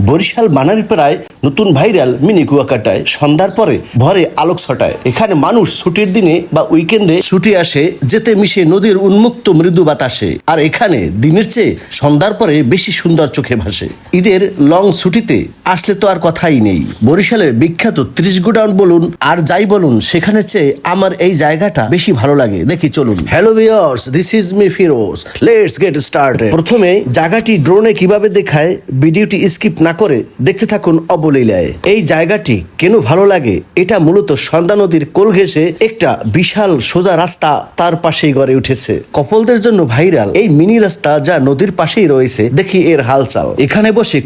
বরিশাল বানারীপাড়ায় নতুন viral mini কুয়াকাটায় সন্ধ্যার পরে ভরে আলোক ছটায়। এখানে মানুষ ছুটির দিনে বা উইকেন্ডে ছুটি আসে, যেতে মিশে নদীর উন্মুক্ত মৃদু বাতাসে। আর এখানে দিনের চেয়ে সন্ধ্যার পরে বেশি সুন্দর চোখে ভাসে। ঈদের লং ছুটিতে আসলে তো আর কথাই নেই। বরিশালের বিখ্যাত 30 গোডাউন বলুন আর যাই বলুন, সেখানে চেয়ে আমার এই জায়গাটা বেশি ভালো লাগে। দেখি চলুন। Hello viewers, this is me Firoz, let's get started. প্রথমে জায়গাটি ড্রোনে কিভাবে দেখায় ভিডিওটি স্কিপ না করে দেখতে থাকুন অবলীলায়। এই জায়গাটি কেন ভালো লাগে, এটা মূলত সন্ধ্যা নদীর কোল ঘেঁষে একটা বিশাল সোজা রাস্তা তার পাশেই গড়ে উঠেছে। কপলদের জন্য ভাইরাল এই মিনি রাস্তা যা নদীর পাশেই রয়েছে। দেখি এর হালচাল। এখানে বসে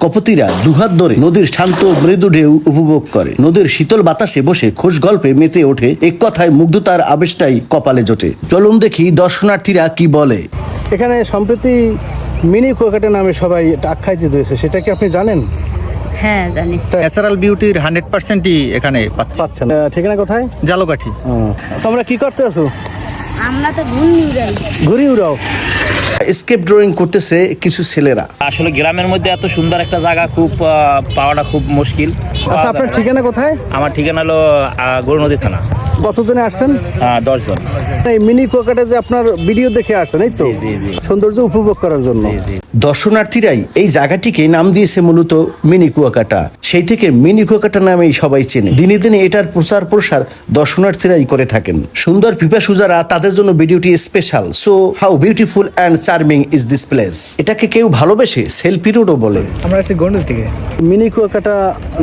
কপতিরা দুহাত ধরে নদীর শান্ত মৃদু ঢেউ উপভোগ করে। নদীর শীতল বাতাসে বসে খোশ গল্পে মেতে ওঠে। এক কথায় মুগ্ধতার আবেশটাই কপালে জোটে। চলুন দেখি দর্শনার্থীরা কি বলে। এখানে সম্প্রতি মিনি কুয়াকাটা নামে সবাই আখ্যায়িত হয়েছে, সেটা কি আপনি জানেন? হ্যাঁ জানি। ন্যাচারাল বিউটির 100%ই এখানে পাচ্ছেন। ঠিকানা কোথায়? জালকাঠি। তোমরা কি করতে আছো? আমরা তো ঘুরনি উড়াই। ঘুরি উড়াও। স্কেপ ড্রয়িং করতেছে কিছু ছেলেরা। আসলে গ্রামের মধ্যে এত সুন্দর একটা জায়গা খুব পাওয়াটা খুব মুশকিল। আচ্ছা, আপনার ঠিকানা কোথায়? আমার ঠিকানা হলো গৌরনদী থানা। কতজনে আসছেন? 10 জন। এই মিনি কুয়াকাটা যে আপনার ভিডিও দেখে আসছেন, এই তো জি, জি। সৌন্দর্য উপভোগ করার জন্য। দর্শনার্থীরাই এই জায়গাটিকে নাম দিয়েছে মূলত মিনি কুয়াকাটা। সেই থেকে মিনি কুয়াকাটা নামেই সবাই চেনে। দিনে দিনে এটার প্রচার প্রসার দর্শনার্থীরাই করে থাকেন। সুন্দর পিপাসু যারা, তাদের জন্য ভিডিওটি special. So how beautiful and charming is this place. এটাকে কেউ ভালোবেসে সেলফি রোডও বলে। আমরা আছি গন্ডল থেকে। মিনি কুয়াকাটা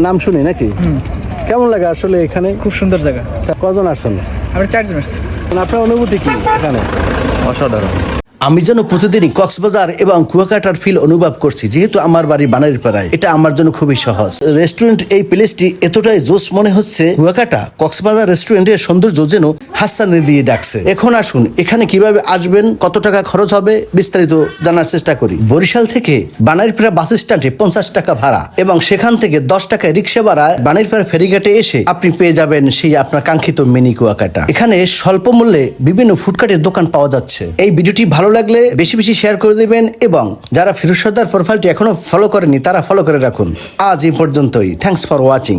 নাম শুনে নাকি? কেমন লাগে আসলে এখানে? খুব সুন্দর জায়গা। তা কজন আসছেন? আমরা 4 জন আসছি। আপনার অনুভূতি কি এখানে? অসাধারণ। আমি যেন প্রতিদিনই কক্সবাজার এবং কুয়াকাটার ফিল অনুভব করছি, যেহেতু আমার বাড়ি বানারীপাড়ায়। এটা আমার জন্য খুবই সহজ। রেস্টুরেন্ট এই প্লেসটি এতটাই জোস মনে হচ্ছে, কুয়াকাটা কক্সবাজার রেস্টুরেন্টের সৌন্দর্য যেন হাসানে দিয়ে ডাকছে। এখন আসুন, এখানে কিভাবে আসবেন, কত টাকা খরচ হবে, বিস্তারিত জানার চেষ্টা করি। বরিশাল থেকে বানারীপাড়া বাস স্ট্যান্ডে 50 টাকা ভাড়া এবং সেখান থেকে 10 টাকায় রিক্সা ভাড়া বানারীপাড়া ফেরিঘাটে এসে আপনি পেয়ে যাবেন সেই আপনার কাঙ্ক্ষিত মিনি কুয়াকাটা। এখানে স্বল্প মূল্যে বিভিন্ন ফুডকার্টের দোকান পাওয়া যাচ্ছে। এই ভিডিওটি ভালো লাগলে বেশি বেশি শেয়ার করে দিবেন এবং যারা ফিরোজ সর্দার প্রোফাইলটি এখনো ফলো করেনি তারা ফলো করে রাখুন। আজ এই পর্যন্তই। Thanks for watching.